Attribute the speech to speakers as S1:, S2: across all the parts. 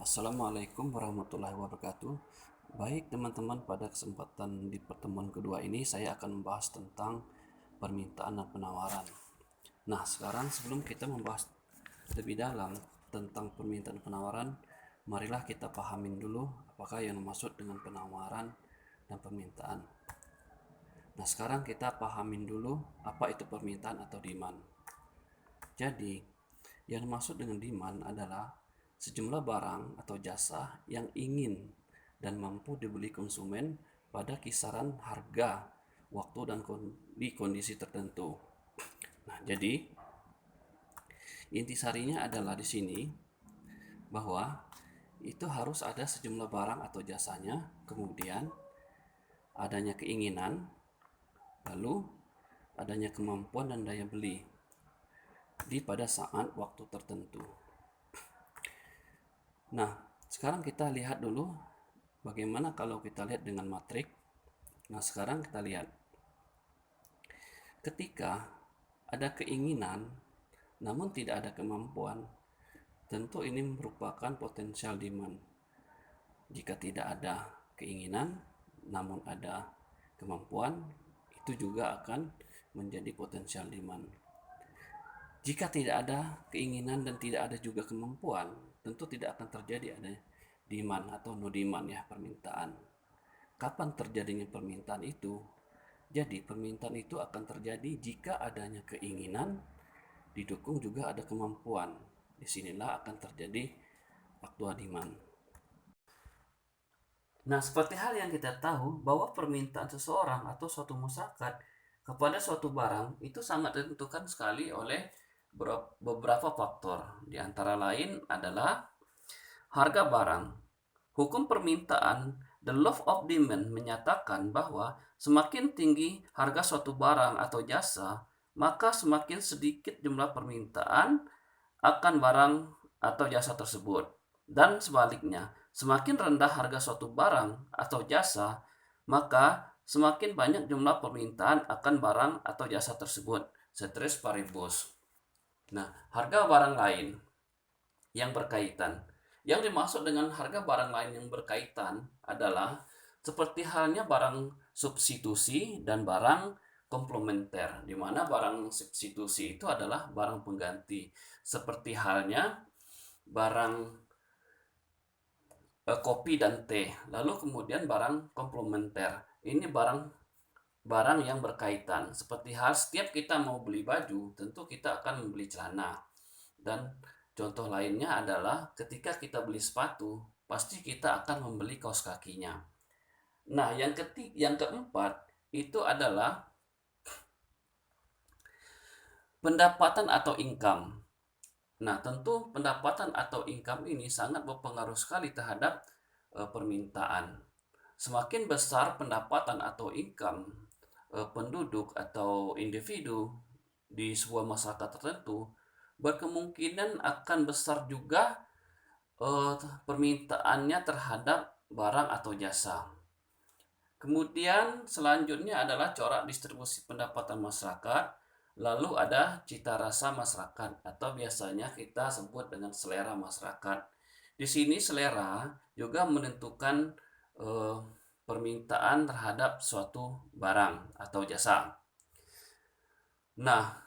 S1: Assalamualaikum warahmatullahi wabarakatuh. Baik teman-teman, pada kesempatan di pertemuan kedua ini saya akan membahas tentang permintaan dan penawaran. Nah, sekarang sebelum kita membahas lebih dalam tentang permintaan dan penawaran, marilah kita pahamin dulu apakah yang dimaksud dengan penawaran dan permintaan. Nah, sekarang kita pahamin dulu apa itu permintaan atau demand. Jadi, yang dimaksud dengan demand adalah sejumlah barang atau jasa yang ingin dan mampu dibeli konsumen pada kisaran harga, waktu, dan di kondisi tertentu. Nah, jadi intisarinya adalah di sini bahwa itu harus ada sejumlah barang atau jasanya, kemudian adanya keinginan, lalu adanya kemampuan dan daya beli di pada saat waktu tertentu. Nah, sekarang kita lihat dulu bagaimana kalau kita lihat dengan matrik. Nah, sekarang kita lihat. Ketika ada keinginan namun tidak ada kemampuan, tentu ini merupakan potensial demand. Jika tidak ada keinginan namun ada kemampuan, itu juga akan menjadi potensial demand. Jika tidak ada keinginan dan tidak ada juga kemampuan, tentu tidak akan terjadi ada demand atau no demand, ya, permintaan. Kapan terjadinya permintaan itu? Jadi permintaan itu akan terjadi jika adanya keinginan didukung juga ada kemampuan. Disinilah akan terjadi faktor demand. Nah, seperti hal yang kita tahu bahwa permintaan seseorang atau suatu masyarakat kepada suatu barang itu sangat ditentukan sekali oleh beberapa faktor. Di antara lain adalah harga barang. Hukum permintaan, the law of demand, menyatakan bahwa semakin tinggi harga suatu barang atau jasa, maka semakin sedikit jumlah permintaan akan barang atau jasa tersebut. Dan sebaliknya, semakin rendah harga suatu barang atau jasa, maka semakin banyak jumlah permintaan akan barang atau jasa tersebut. Ceteris paribus. Nah, harga barang lain yang berkaitan. Yang dimaksud dengan harga barang lain yang berkaitan adalah seperti halnya barang substitusi dan barang komplementer, di mana barang substitusi itu adalah barang pengganti, seperti halnya barang kopi dan teh. Lalu kemudian barang komplementer, ini barang yang berkaitan, seperti hal setiap kita mau beli baju, tentu kita akan membeli celana. Dan contoh lainnya adalah ketika kita beli sepatu, pasti kita akan membeli kaos kakinya. Nah, yang keempat itu adalah pendapatan atau income. Nah, tentu pendapatan atau income ini sangat berpengaruh sekali terhadap permintaan. Semakin besar pendapatan atau income penduduk atau individu di sebuah masyarakat tertentu, berkemungkinan akan besar juga permintaannya terhadap barang atau jasa. Kemudian selanjutnya adalah corak distribusi pendapatan masyarakat, lalu ada cita rasa masyarakat atau biasanya kita sebut dengan selera masyarakat. Di sini selera juga menentukan permintaan terhadap suatu barang atau jasa. Nah,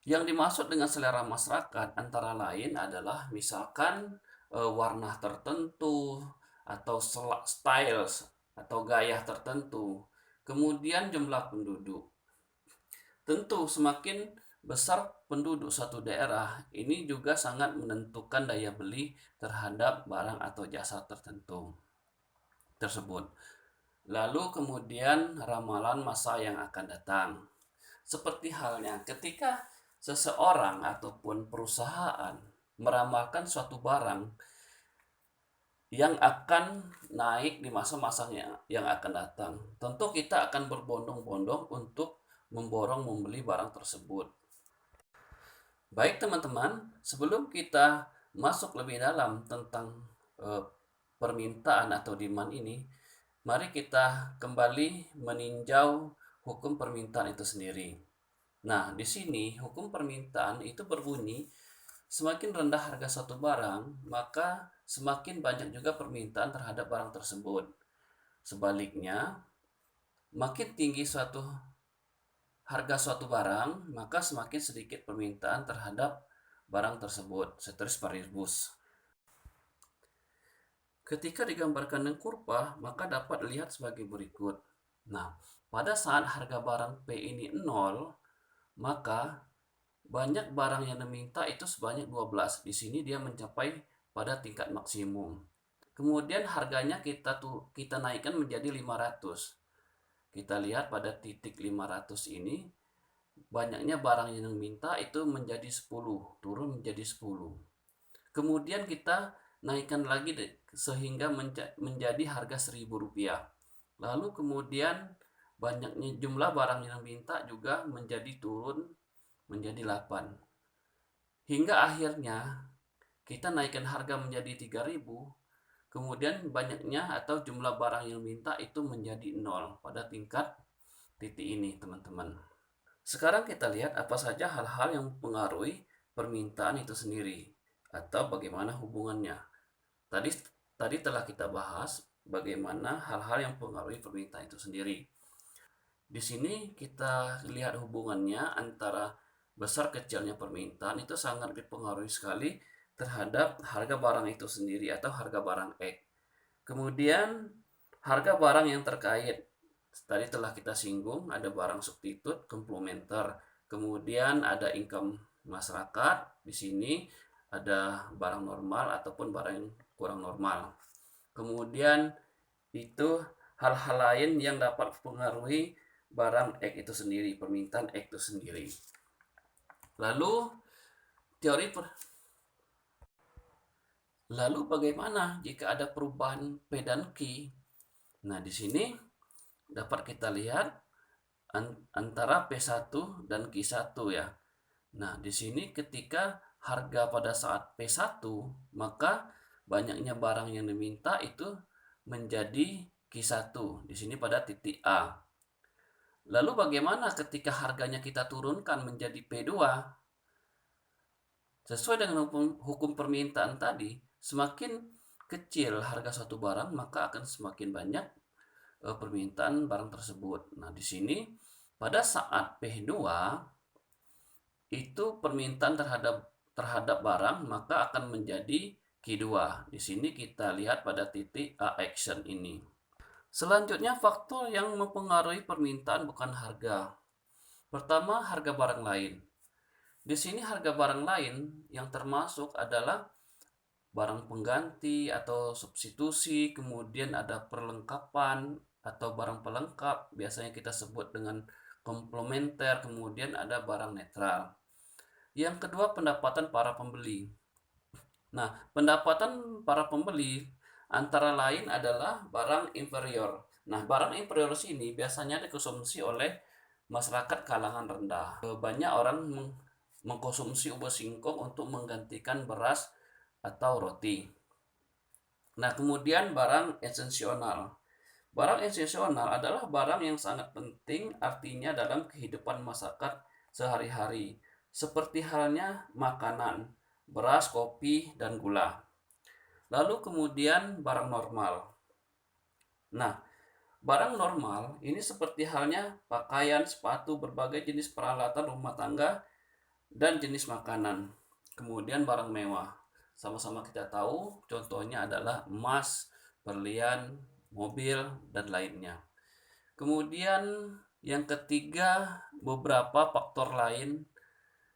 S1: yang dimaksud dengan selera masyarakat antara lain adalah misalkan warna tertentu atau styles atau gaya tertentu. Kemudian jumlah penduduk. Tentu semakin besar penduduk satu daerah, ini juga sangat menentukan daya beli terhadap barang atau jasa tertentu tersebut. Lalu kemudian ramalan masa yang akan datang. Seperti halnya ketika seseorang ataupun perusahaan meramalkan suatu barang yang akan naik di masa-masa yang akan datang, tentu kita akan berbondong-bondong untuk membeli barang tersebut. Baik teman-teman, sebelum kita masuk lebih dalam tentang permintaan atau demand ini, mari kita kembali meninjau hukum permintaan itu sendiri. Nah, di sini hukum permintaan itu berbunyi Semakin rendah harga suatu barang, maka semakin banyak juga permintaan terhadap barang tersebut. Sebaliknya, makin tinggi harga suatu barang, maka semakin sedikit permintaan terhadap barang tersebut. Ceteris paribus. Ketika digambarkan dengan kurva, maka dapat dilihat sebagai berikut. Nah, pada saat harga barang P ini 0, maka banyak barang yang diminta itu sebanyak 12. Di sini dia mencapai pada tingkat maksimum. Kemudian harganya kita naikkan menjadi 500. Kita lihat pada titik 500 ini, banyaknya barang yang diminta itu menjadi 10, turun menjadi 10. Kemudian kita naikkan lagi sehingga menjadi harga Rp1.000. Lalu kemudian banyaknya jumlah barang yang diminta juga menjadi turun menjadi 8. Hingga akhirnya kita naikkan harga menjadi 3.000. Kemudian banyaknya atau jumlah barang yang minta itu menjadi 0 pada tingkat titik ini, teman-teman. Sekarang kita lihat apa saja hal-hal yang mempengaruhi permintaan itu sendiri atau bagaimana hubungannya. Tadi telah kita bahas bagaimana hal-hal yang mempengaruhi permintaan itu sendiri. Di sini kita lihat hubungannya antara besar kecilnya permintaan itu sangat dipengaruhi sekali terhadap harga barang itu sendiri atau harga barang X. Kemudian harga barang yang terkait tadi telah kita singgung, ada barang substitut, komplementer. Kemudian ada income masyarakat. Di sini ada barang normal ataupun barang yang kurang normal. Kemudian itu hal-hal lain yang dapat mempengaruhi barang X itu sendiri, permintaan X itu sendiri. Lalu Lalu bagaimana jika ada perubahan P dan Q? Nah, di sini dapat kita lihat antara P1 dan Q1 ya. Nah, di sini ketika harga pada saat P1, maka banyaknya barang yang diminta itu menjadi Q1. Di sini pada titik A. Lalu bagaimana ketika harganya kita turunkan menjadi P2? Sesuai dengan hukum permintaan tadi, semakin kecil harga suatu barang, maka akan semakin banyak permintaan barang tersebut. Nah, di sini pada saat P2 itu permintaan terhadap barang maka akan menjadi Q2. Di sini kita lihat pada titik A action ini. Selanjutnya faktor yang mempengaruhi permintaan bukan harga. Pertama, harga barang lain. Di sini harga barang lain yang termasuk adalah barang pengganti atau substitusi, kemudian ada perlengkapan atau barang pelengkap, biasanya kita sebut dengan komplementer, kemudian ada barang netral. Yang kedua, pendapatan para pembeli. Nah, pendapatan para pembeli antara lain adalah barang inferior. Nah, barang inferior sini biasanya dikonsumsi oleh masyarakat kalangan rendah. Banyak orang mengkonsumsi ubah singkong untuk menggantikan beras atau roti. Nah, kemudian barang esensional. Barang esensional adalah barang yang sangat penting artinya dalam kehidupan masyarakat sehari-hari. Seperti halnya makanan, beras, kopi, dan gula. Lalu kemudian barang normal. Nah, barang normal ini seperti halnya pakaian, sepatu, berbagai jenis peralatan rumah tangga, dan jenis makanan. Kemudian barang mewah. Sama-sama kita tahu contohnya adalah emas, berlian, mobil, dan lainnya. Kemudian yang ketiga, beberapa faktor lain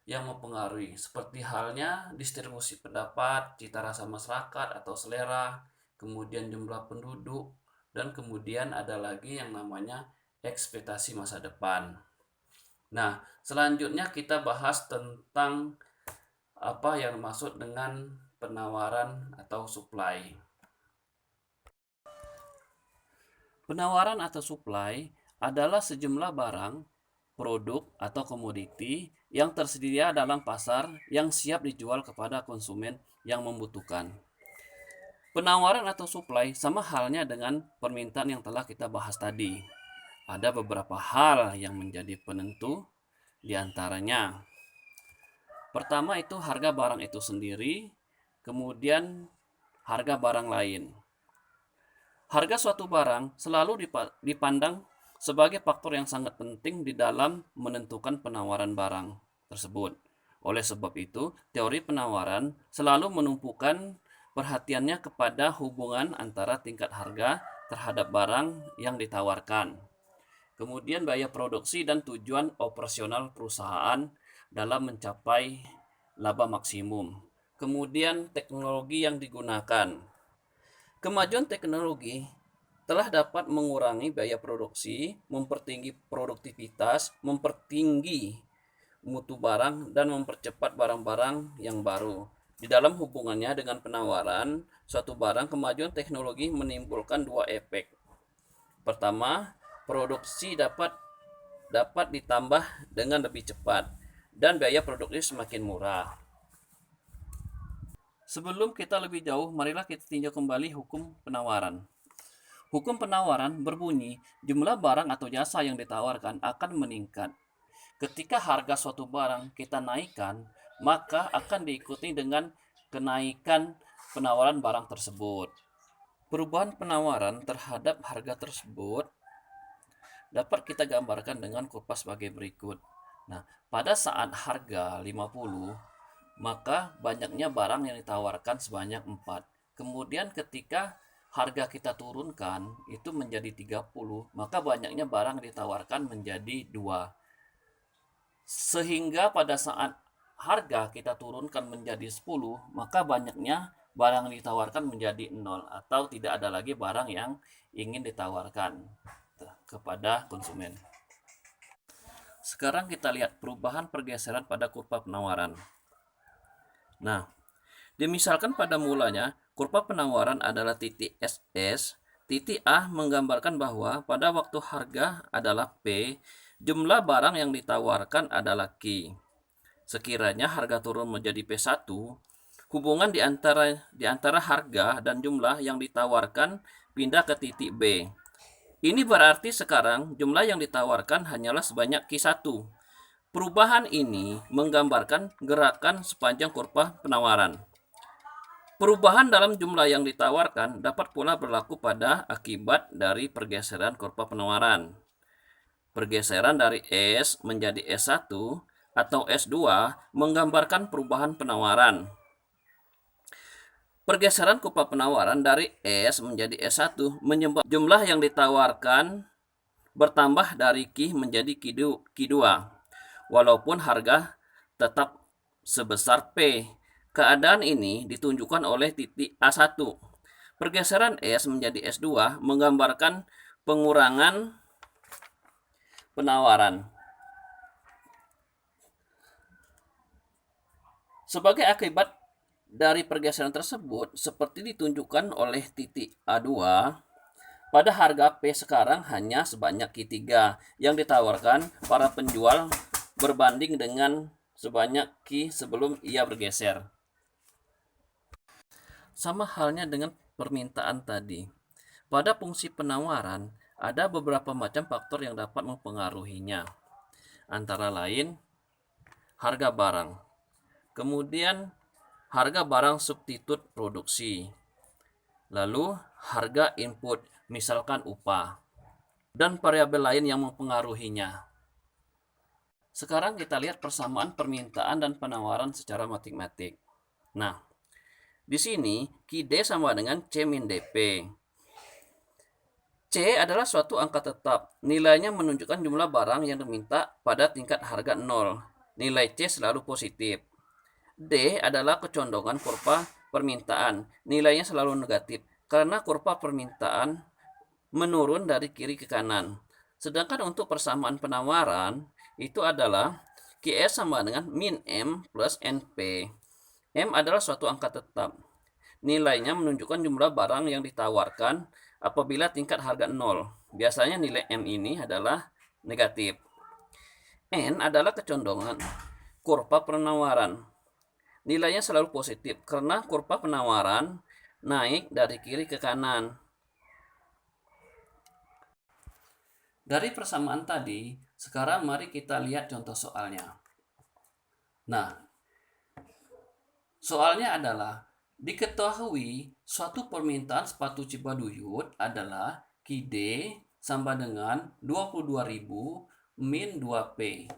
S1: yang mempengaruhi seperti halnya distribusi pendapat, cita rasa masyarakat atau selera, kemudian jumlah penduduk, dan kemudian ada lagi yang namanya ekspektasi masa depan. Nah, selanjutnya kita bahas tentang apa yang dimaksud dengan penawaran atau supply. Penawaran atau supply adalah sejumlah barang, produk, atau komoditi yang tersedia dalam pasar yang siap dijual kepada konsumen yang membutuhkan. Penawaran atau supply sama halnya dengan permintaan yang telah kita bahas tadi. Ada beberapa hal yang menjadi penentu, di antaranya Pertama itu harga barang itu sendiri, kemudian harga barang lain. Harga suatu barang selalu dipandang sebagai faktor yang sangat penting di dalam menentukan penawaran barang tersebut. Oleh sebab itu, teori penawaran selalu menumpukan perhatiannya kepada hubungan antara tingkat harga terhadap barang yang ditawarkan. Kemudian biaya produksi dan tujuan operasional perusahaan dalam mencapai laba maksimum. Kemudian teknologi yang digunakan. Kemajuan teknologi telah dapat mengurangi biaya produksi, mempertinggi produktivitas, mempertinggi mutu barang, dan mempercepat barang-barang yang baru. Di dalam hubungannya dengan penawaran suatu barang, kemajuan teknologi menimbulkan dua efek. Pertama, produksi dapat ditambah dengan lebih cepat dan biaya produksi semakin murah. Sebelum kita lebih jauh, marilah kita tinjau kembali hukum penawaran. Hukum penawaran berbunyi, jumlah barang atau jasa yang ditawarkan akan meningkat. Ketika harga suatu barang kita naikkan, maka akan diikuti dengan kenaikan penawaran barang tersebut. Perubahan penawaran terhadap harga tersebut dapat kita gambarkan dengan kurva sebagai berikut. Nah, pada saat harga 50, maka banyaknya barang yang ditawarkan sebanyak 4. Kemudian ketika harga kita turunkan itu menjadi 30, maka banyaknya barang ditawarkan menjadi 2. Sehingga pada saat harga kita turunkan menjadi 10, maka banyaknya barang ditawarkan menjadi 0 atau tidak ada lagi barang yang ingin ditawarkan kepada konsumen. Sekarang kita lihat perubahan pergeseran pada kurva penawaran. Nah, dimisalkan pada mulanya kurva penawaran adalah titik SS, titik A menggambarkan bahwa pada waktu harga adalah P, jumlah barang yang ditawarkan adalah Q. Sekiranya harga turun menjadi P1, hubungan di antara harga dan jumlah yang ditawarkan pindah ke titik B. Ini berarti sekarang jumlah yang ditawarkan hanyalah sebanyak Q1. Perubahan ini menggambarkan gerakan sepanjang kurva penawaran. Perubahan dalam jumlah yang ditawarkan dapat pula berlaku pada akibat dari pergeseran kurva penawaran. Pergeseran dari S menjadi S1 atau S2 menggambarkan perubahan penawaran. Pergeseran kurva penawaran dari S menjadi S1 menyebabkan jumlah yang ditawarkan bertambah dari Q menjadi Q2. Walaupun harga tetap sebesar P. Keadaan ini ditunjukkan oleh titik A1. Pergeseran S menjadi S2 menggambarkan pengurangan penawaran. Sebagai akibat dari pergeseran tersebut, seperti ditunjukkan oleh titik A2, pada harga P sekarang hanya sebanyak Q3 yang ditawarkan para penjual berbanding dengan sebanyak Q sebelum ia bergeser. Sama halnya dengan permintaan tadi. Pada fungsi penawaran, ada beberapa macam faktor yang dapat mempengaruhinya. Antara lain, harga barang. Kemudian, harga barang substitut produksi. Lalu, harga input, misalkan upah. Dan variabel lain yang mempengaruhinya. Sekarang kita lihat persamaan permintaan dan penawaran secara matematik. Nah, di sini QD sama dengan C min DP. C adalah suatu angka tetap. Nilainya menunjukkan jumlah barang yang diminta pada tingkat harga 0. Nilai C selalu positif. D adalah kecondongan kurva permintaan. Nilainya selalu negatif karena kurva permintaan menurun dari kiri ke kanan. Sedangkan untuk persamaan penawaran itu adalah QS sama dengan min M plus NP. M adalah suatu angka tetap. Nilainya menunjukkan jumlah barang yang ditawarkan apabila tingkat harga 0. Biasanya nilai M ini adalah negatif. N adalah kecondongan kurva penawaran. Nilainya selalu positif karena kurva penawaran naik dari kiri ke kanan. Dari persamaan tadi, sekarang mari kita lihat contoh soalnya. Nah, Soalnya adalah diketahui suatu permintaan sepatu Cibaduyut adalah QD sama dengan 22.000 min 2P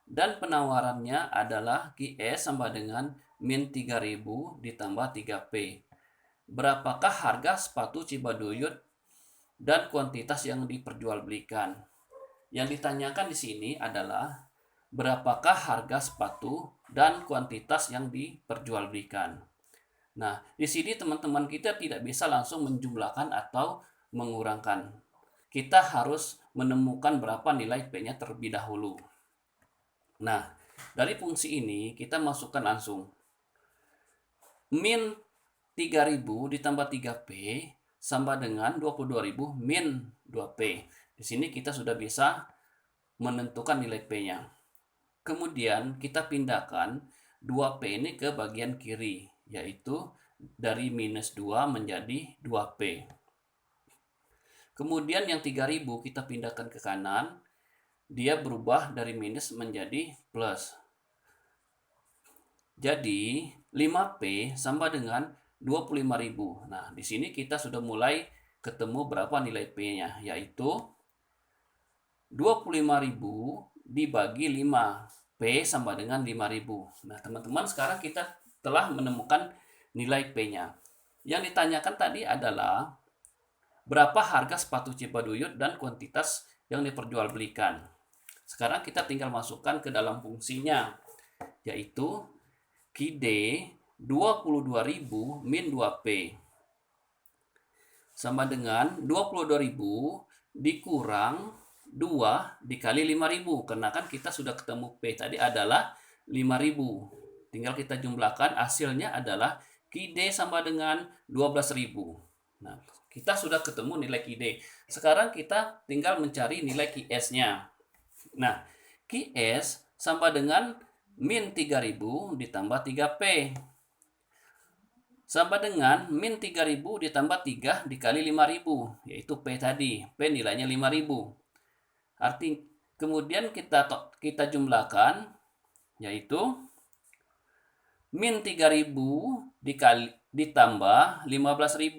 S1: dan penawarannya adalah QS sama dengan min 3.000 ditambah 3P. Berapakah harga sepatu Cibaduyut dan kuantitas yang diperjualbelikan? Yang ditanyakan di sini adalah berapakah harga sepatu dan kuantitas yang diperjualbelikan. Nah, di sini teman-teman kita tidak bisa langsung menjumlahkan atau mengurangkan. Kita harus menemukan berapa nilai P-nya terlebih dahulu. Nah, dari fungsi ini kita masukkan langsung. Min 3.000 ditambah 3P sama dengan 22.000 min 2P. Di sini kita sudah bisa menentukan nilai P-nya. Kemudian kita pindahkan 2P ini ke bagian kiri, yaitu dari minus 2 menjadi 2P. Kemudian yang 3.000 kita pindahkan ke kanan, dia berubah dari minus menjadi plus. Jadi 5P sama dengan 25.000. Nah, di sini kita sudah mulai ketemu berapa nilai P-nya, yaitu 25.000 dibagi 5. P sama dengan 5.000. Nah, teman-teman, sekarang kita telah menemukan nilai P-nya. Yang ditanyakan tadi adalah berapa harga sepatu Cibaduyut dan kuantitas yang diperjualbelikan. Sekarang kita tinggal masukkan ke dalam fungsinya, yaitu QD 22.000 min 2P sama dengan 22.000 dikurang 2 dikali 5.000, karena kan kita sudah ketemu P tadi adalah 5.000. Tinggal kita jumlahkan, hasilnya adalah QD sama dengan 12.000. Nah, kita sudah ketemu nilai QD. Sekarang kita tinggal mencari nilai QS-nya. Nah, QS sama dengan min 3.000 ditambah 3P sama dengan min 3.000 ditambah 3 dikali 5.000, yaitu P tadi. P nilainya 5.000. Arti kemudian kita jumlahkan, yaitu min 3.000 dikali ditambah 15.000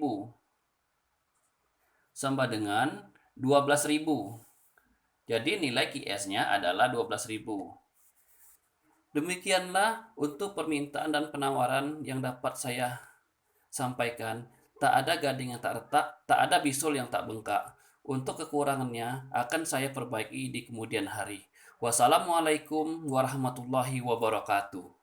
S1: sama dengan 12.000. Jadi nilai QS-nya adalah 12.000. Demikianlah untuk permintaan dan penawaran yang dapat saya sampaikan. Tak ada gading yang tak retak, tak ada bisul yang tak bengkak. Untuk kekurangannya akan saya perbaiki di kemudian hari. Wassalamualaikum warahmatullahi wabarakatuh.